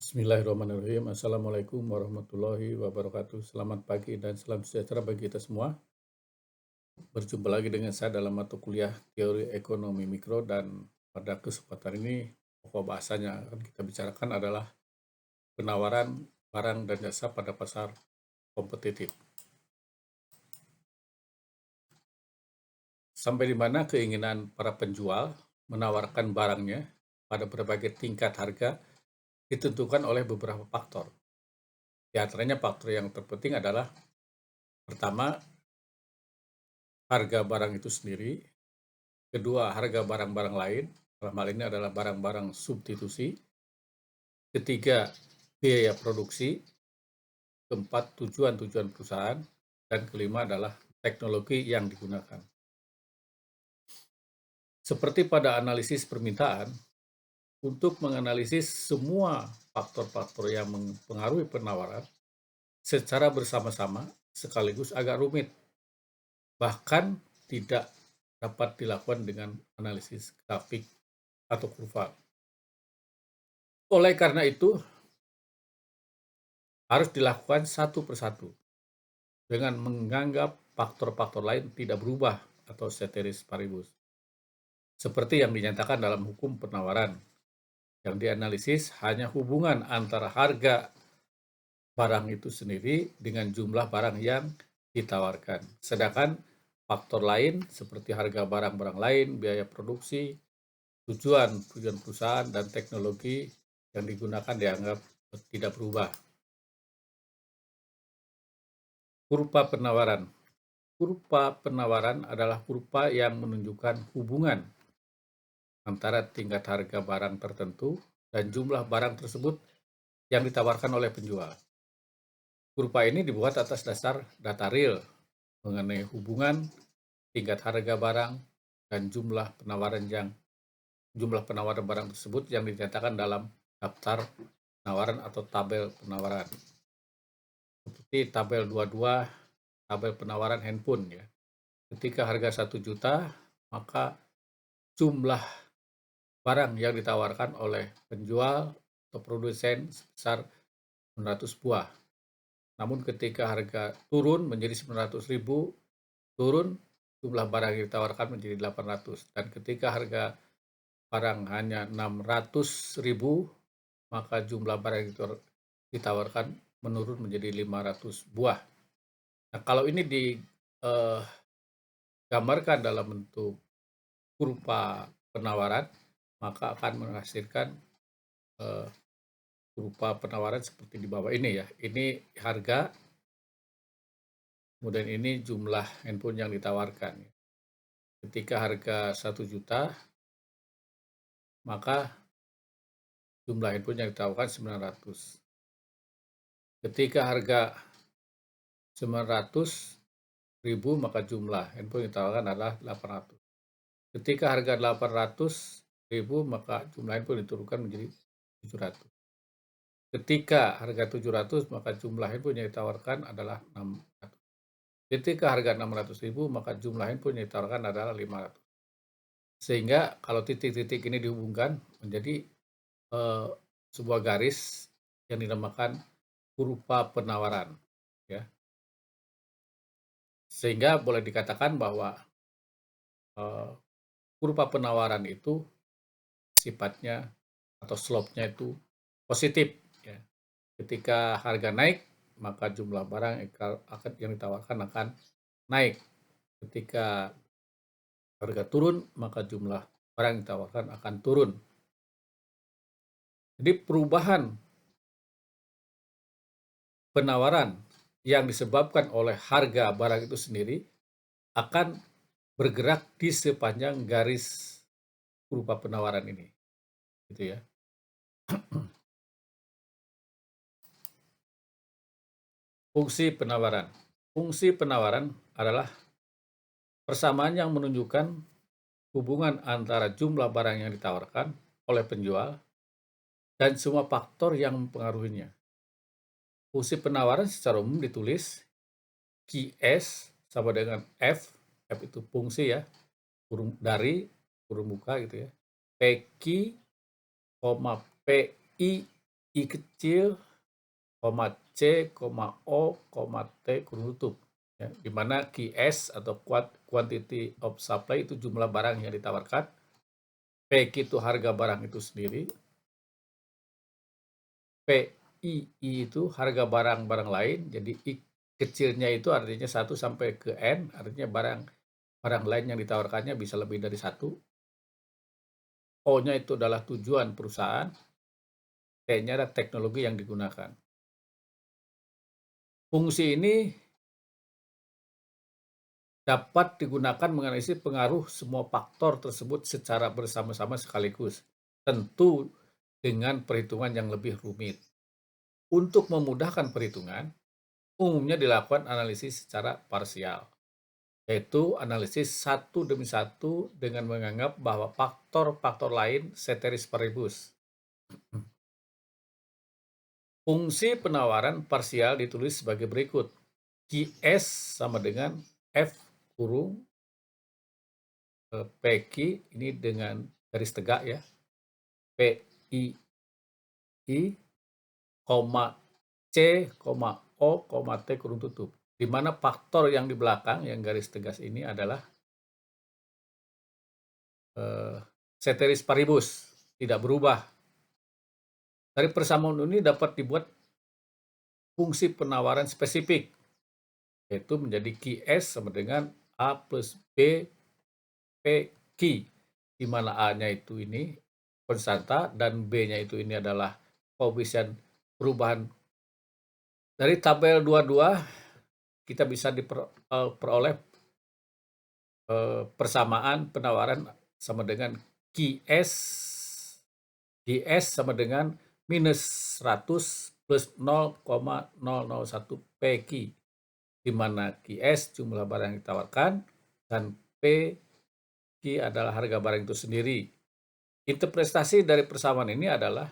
Bismillahirrahmanirrahim. Assalamualaikum warahmatullahi wabarakatuh. Selamat pagi dan salam sejahtera bagi kita semua. Berjumpa lagi dengan saya dalam mata kuliah Teori Ekonomi Mikro, dan pada kesempatan ini pokok bahasanya akan kita bicarakan adalah penawaran barang dan jasa pada pasar kompetitif. Sampai di mana keinginan para penjual menawarkan barangnya pada berbagai tingkat harga ditentukan oleh beberapa faktor. Di antaranya faktor yang terpenting adalah pertama, harga barang itu sendiri. Kedua, harga barang-barang lain, dalam hal ini adalah barang-barang substitusi. Ketiga, biaya produksi. Keempat, tujuan-tujuan perusahaan. Dan kelima adalah teknologi yang digunakan. Seperti pada analisis permintaan, untuk menganalisis semua faktor-faktor yang mempengaruhi penawaran secara bersama-sama sekaligus agak rumit, bahkan tidak dapat dilakukan dengan analisis grafik atau kurva. Oleh karena itu, harus dilakukan satu persatu dengan menganggap faktor-faktor lain tidak berubah atau ceteris paribus. Seperti yang dinyatakan dalam hukum penawaran, yang dianalisis hanya hubungan antara harga barang itu sendiri dengan jumlah barang yang ditawarkan. Sedangkan faktor lain seperti harga barang-barang lain, biaya produksi, tujuan perusahaan, dan teknologi yang digunakan dianggap tidak berubah. Kurva penawaran. Kurva penawaran adalah kurva yang menunjukkan hubungan antara tingkat harga barang tertentu dan jumlah barang tersebut yang ditawarkan oleh penjual. Kurva ini dibuat atas dasar data real mengenai hubungan tingkat harga barang dan jumlah penawaran barang tersebut yang dinyatakan dalam daftar penawaran atau tabel penawaran. Seperti tabel 22, tabel penawaran handphone ya. Ketika harga 1 juta, maka jumlah barang yang ditawarkan oleh penjual atau produsen sebesar 900 buah. Namun ketika harga turun menjadi 900.000, turun jumlah barang yang ditawarkan menjadi 800. Dan ketika harga barang hanya 600.000, maka jumlah barang yang ditawarkan menurun menjadi 500 buah. Nah, kalau ini digambarkan dalam bentuk kurva penawaran, maka akan menghasilkan kurva penawaran seperti di bawah ini ya. Ini harga, kemudian ini jumlah handphone yang ditawarkan. Ketika harga 1 juta, maka jumlah handphone yang ditawarkan 900. Ketika harga 900.000, maka jumlah handphone yang ditawarkan adalah 800. Ketika harga 800.000, maka jumlah handphone diturunkan menjadi 700. Ketika harga 700, maka jumlah handphone yang ditawarkan adalah 600. Ketika harga 600.000, maka jumlah handphone yang ditawarkan adalah 500. Sehingga kalau titik-titik ini dihubungkan menjadi sebuah garis yang dinamakan kurva penawaran ya. Sehingga boleh dikatakan bahwa kurva penawaran itu sifatnya atau slope-nya itu positif ya. Ketika harga naik, maka jumlah barang yang ditawarkan akan naik. Ketika harga turun, maka jumlah barang yang ditawarkan akan turun. Jadi perubahan penawaran yang disebabkan oleh harga barang itu sendiri akan bergerak di sepanjang garis kurva penawaran ini, gitu ya. Fungsi penawaran. Fungsi penawaran adalah persamaan yang menunjukkan hubungan antara jumlah barang yang ditawarkan oleh penjual dan semua faktor yang mempengaruhinya. Fungsi penawaran secara umum ditulis QS sama dengan F. F itu fungsi ya, dari kurung buka gitu ya. PQ, PI I kecil, koma C, koma O, koma T kurung tutup. Ya, di mana QS atau quantity of supply itu jumlah barang yang ditawarkan, PQ itu harga barang itu sendiri, PII itu harga barang-barang lain, jadi I kecilnya itu artinya 1 sampai ke N, artinya barang lain yang ditawarkannya bisa lebih dari 1. O-nya itu adalah tujuan perusahaan, T-nya adalah teknologi yang digunakan. Fungsi ini dapat digunakan menganalisis pengaruh semua faktor tersebut secara bersama-sama sekaligus, tentu dengan perhitungan yang lebih rumit. Untuk memudahkan perhitungan, umumnya dilakukan analisis secara parsial, yaitu analisis satu demi satu dengan menganggap bahwa faktor-faktor lain ceteris paribus. Fungsi penawaran parsial ditulis sebagai berikut. QS sama dengan F kurung PQ, ini dengan garis tegak ya, PII, koma C, koma O, koma T kurung tutup. Di mana faktor yang di belakang, yang garis tegas ini adalah ceteris paribus, tidak berubah. Dari persamaan ini dapat dibuat fungsi penawaran spesifik, yaitu menjadi QS sama dengan A plus B PQ, di mana A-nya itu ini konstanta dan B-nya itu ini adalah koefisien perubahan. Dari tabel 22 kita bisa diperoleh persamaan penawaran sama dengan QS sama dengan minus 100 plus 0,001 PQ, di mana QS jumlah barang yang ditawarkan dan PQ adalah harga barang itu sendiri. Interpretasi dari persamaan ini adalah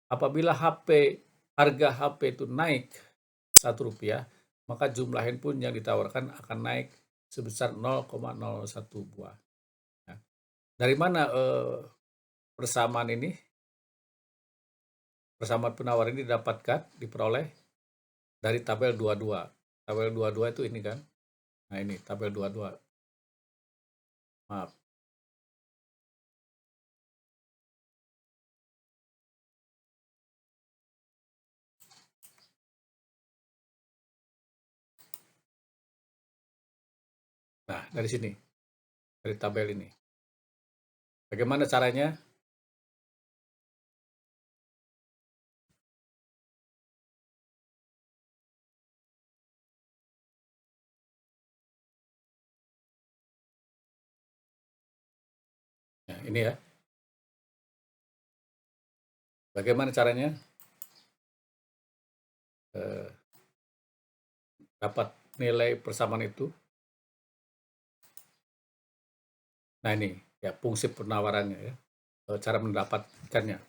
apabila harga HP itu naik Rp1, maka jumlah handphone yang ditawarkan akan naik sebesar 0,01 buah. Nah, dari mana persamaan ini? Persamaan penawar ini diperoleh dari tabel 22. Tabel 22 itu ini kan. Nah, ini tabel 22. Maaf. Nah, dari sini. Dari tabel ini. Bagaimana caranya? Nah, ini ya. Bagaimana caranya? Dapat nilai persamaan itu. Nah, ini ya fungsi penawarannya ya. Cara mendapatkannya.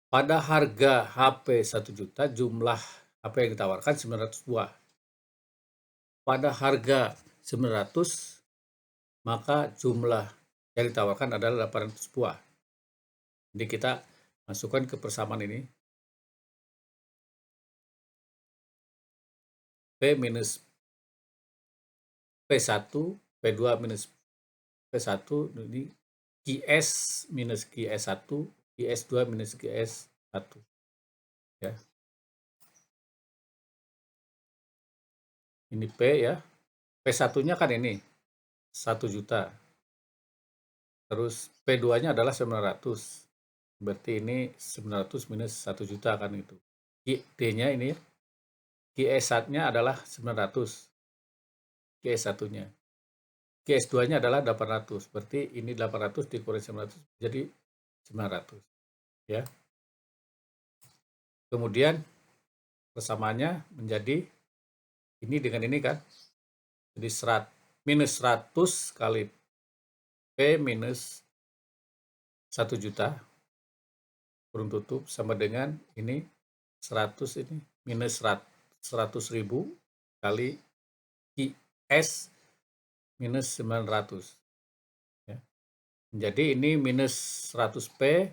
Pada harga HP 1 juta, jumlah HP yang ditawarkan 900 buah. Pada harga 900, maka jumlah yang ditawarkan adalah 800 buah. Jadi kita masukkan ke persamaan ini. P minus P1, P2 minus P1, ini QS minus QS1, QS2 minus QS1. Ya. Ini P ya. P1-nya kan ini 1 juta. Terus P2-nya adalah 900. Berarti ini 900 minus 1 juta kan itu. D-nya ini QS1-nya adalah 900. QS1-nya. QS2-nya adalah 800. Berarti ini 800 dikurangi 900 jadi 900. Ya. Kemudian persamaannya menjadi ini dengan ini kan. Jadi minus 100 kali P minus 1 juta kurung tutup sama dengan ini 100 ini minus 100.000 kali QS minus 900. Ya. Jadi ini minus 100P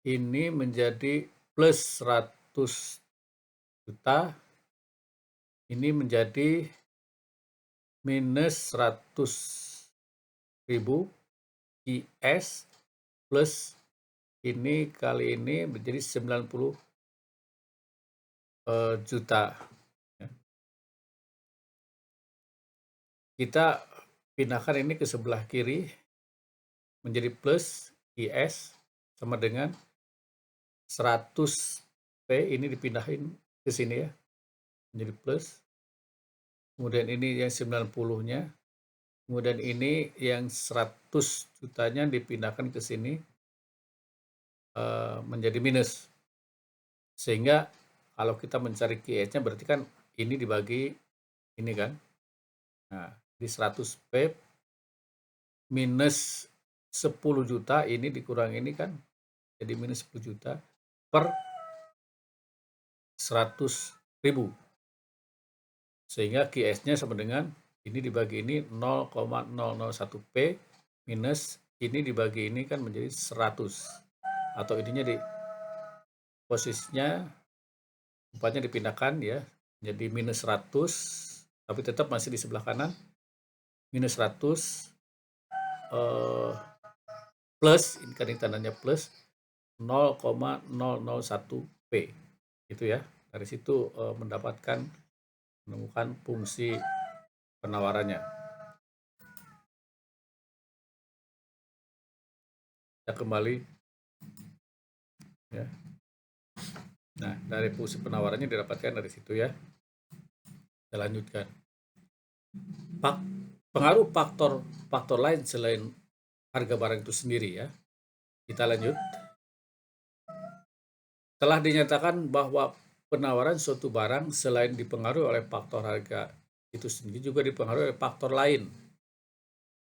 ini menjadi plus 100 juta, ini menjadi minus 100.000 IS, plus ini kali ini menjadi 90 juta. Kita pindahkan ini ke sebelah kiri menjadi plus IS sama dengan 100P, ini dipindahin ke sini ya, menjadi plus. Kemudian ini yang 90-nya, kemudian ini yang 100 jutanya dipindahkan ke sini menjadi minus. Sehingga kalau kita mencari QS-nya berarti kan ini dibagi ini kan. Nah, di 100P minus 10 juta ini dikurang ini kan jadi minus 10 juta per 100.000. Sehingga QS-nya sama dengan ini dibagi ini 0,001P minus ini dibagi ini kan menjadi 100. Atau ininya di posisinya tempatnya dipindahkan ya, jadi minus 100, tapi tetap masih di sebelah kanan. Minus 100 plus, ini kan tandanya plus 0,001P. Itu ya. Dari situ menemukan fungsi penawarannya. Kita kembali ya. Nah, dari fungsi penawarannya didapatkan dari situ ya. Kita lanjutkan. Pengaruh faktor lain selain harga barang itu sendiri ya. Kita lanjut. Telah dinyatakan bahwa penawaran suatu barang selain dipengaruhi oleh faktor harga itu sendiri juga dipengaruhi oleh faktor lain,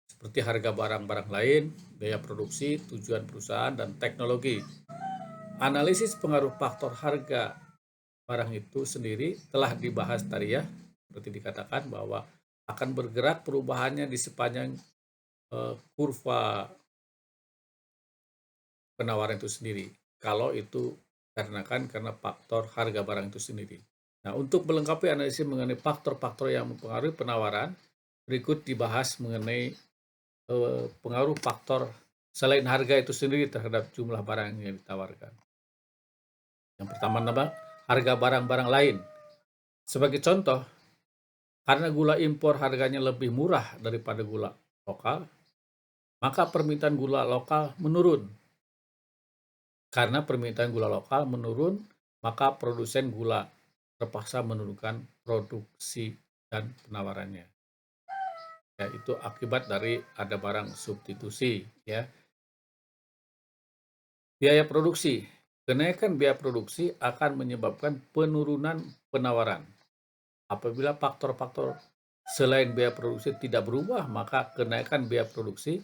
seperti harga barang-barang lain, biaya produksi, tujuan perusahaan, dan teknologi. Analisis pengaruh faktor harga barang itu sendiri telah dibahas tadi ya, seperti dikatakan bahwa akan bergerak perubahannya di sepanjang kurva penawaran itu sendiri. Kalau itu karena faktor harga barang itu sendiri. Nah, untuk melengkapi analisis mengenai faktor-faktor yang mempengaruhi penawaran, berikut dibahas mengenai pengaruh faktor selain harga itu sendiri terhadap jumlah barang yang ditawarkan. Yang pertama, harga barang-barang lain. Sebagai contoh, karena gula impor harganya lebih murah daripada gula lokal, maka permintaan gula lokal menurun. Karena permintaan gula lokal menurun, maka produsen gula terpaksa menurunkan produksi dan penawarannya. Ya, itu akibat dari ada barang substitusi ya. Biaya produksi. Kenaikan biaya produksi akan menyebabkan penurunan penawaran. Apabila faktor-faktor selain biaya produksi tidak berubah, maka kenaikan biaya produksi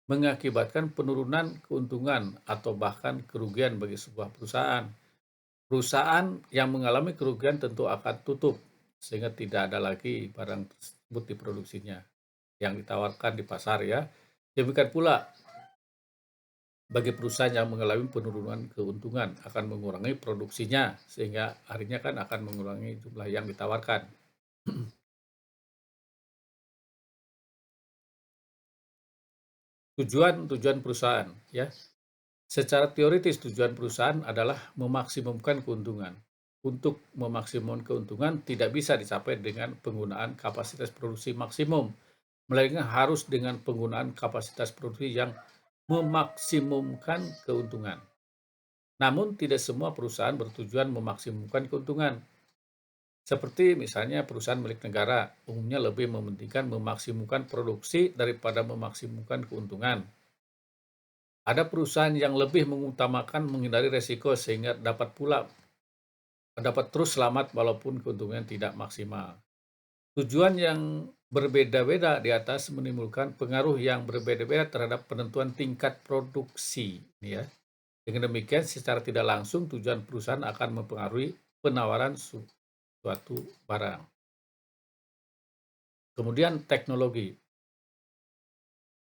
mengakibatkan penurunan keuntungan atau bahkan kerugian bagi sebuah perusahaan. Perusahaan yang mengalami kerugian tentu akan tutup, sehingga tidak ada lagi barang tersebut diproduksinya yang ditawarkan di pasar ya. Demikian pula bagi perusahaan yang mengalami penurunan keuntungan akan mengurangi produksinya, sehingga akhirnya kan akan mengurangi jumlah yang ditawarkan. Tujuan perusahaan ya. Secara teoritis tujuan perusahaan adalah memaksimumkan keuntungan. Untuk memaksimumkan keuntungan tidak bisa dicapai dengan penggunaan kapasitas produksi maksimum, melainkan harus dengan penggunaan kapasitas produksi yang memaksimumkan keuntungan. Namun tidak semua perusahaan bertujuan memaksimumkan keuntungan. Seperti misalnya perusahaan milik negara, umumnya lebih mementingkan memaksimumkan produksi daripada memaksimumkan keuntungan. Ada perusahaan yang lebih mengutamakan menghindari resiko sehingga dapat terus selamat walaupun keuntungan tidak maksimal. Tujuan yang berbeda-beda di atas menimbulkan pengaruh yang berbeda-beda terhadap penentuan tingkat produksi. Ya. Dengan demikian, secara tidak langsung tujuan perusahaan akan mempengaruhi penawaran suatu barang. Kemudian teknologi.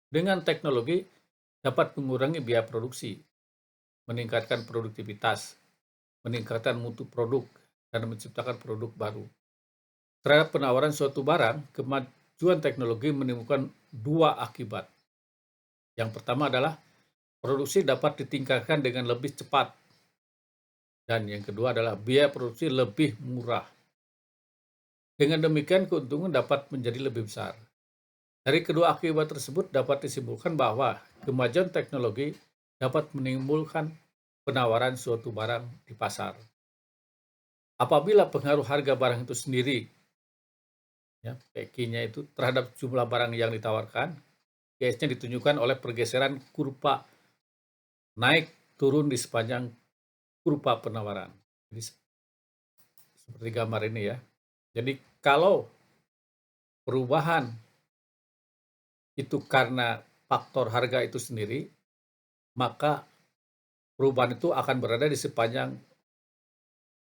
Dengan teknologi dapat mengurangi biaya produksi, meningkatkan produktivitas, meningkatkan mutu produk, dan menciptakan produk baru. Terhadap penawaran suatu barang, kemajuan teknologi menimbulkan dua akibat. Yang pertama adalah produksi dapat ditingkatkan dengan lebih cepat, dan yang kedua adalah biaya produksi lebih murah. Dengan demikian, keuntungan dapat menjadi lebih besar. Dari kedua akibat tersebut dapat disimpulkan bahwa kemajuan teknologi dapat menimbulkan penawaran suatu barang di pasar. Apabila pengaruh harga barang itu sendiri, ya, PQ-nya itu terhadap jumlah barang yang ditawarkan, biasanya ditunjukkan oleh pergeseran kurva naik turun di sepanjang kurva penawaran. Jadi seperti gambar ini ya. Jadi kalau perubahan itu karena faktor harga itu sendiri, maka perubahan itu akan berada di sepanjang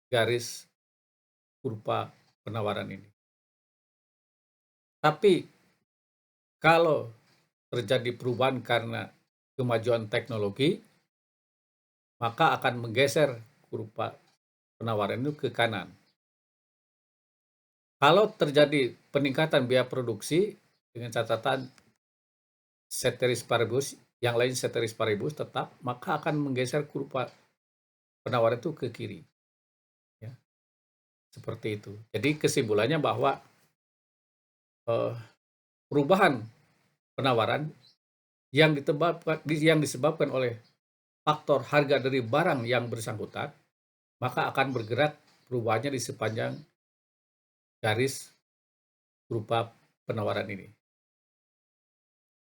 garis kurva penawaran ini. Tapi kalau terjadi perubahan karena kemajuan teknologi, maka akan menggeser kurva penawaran itu ke kanan. Kalau terjadi peningkatan biaya produksi dengan catatan ceteris paribus, yang lain ceteris paribus tetap, maka akan menggeser kurva penawaran itu ke kiri. Ya, seperti itu. Jadi kesimpulannya bahwa perubahan penawaran yang disebabkan oleh faktor harga dari barang yang bersangkutan, maka akan bergerak perubahannya di sepanjang garis kurva penawaran ini.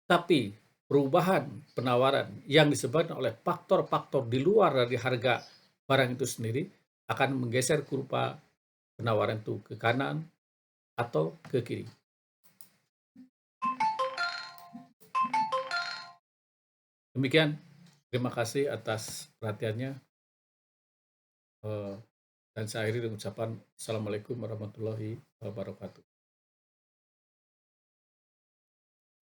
Tapi perubahan penawaran yang disebabkan oleh faktor-faktor di luar dari harga barang itu sendiri akan menggeser kurva penawaran itu ke kanan atau ke kiri. Demikian, terima kasih atas perhatiannya. Dan saya akhiri dengan ucapan Assalamualaikum warahmatullahi wabarakatuh.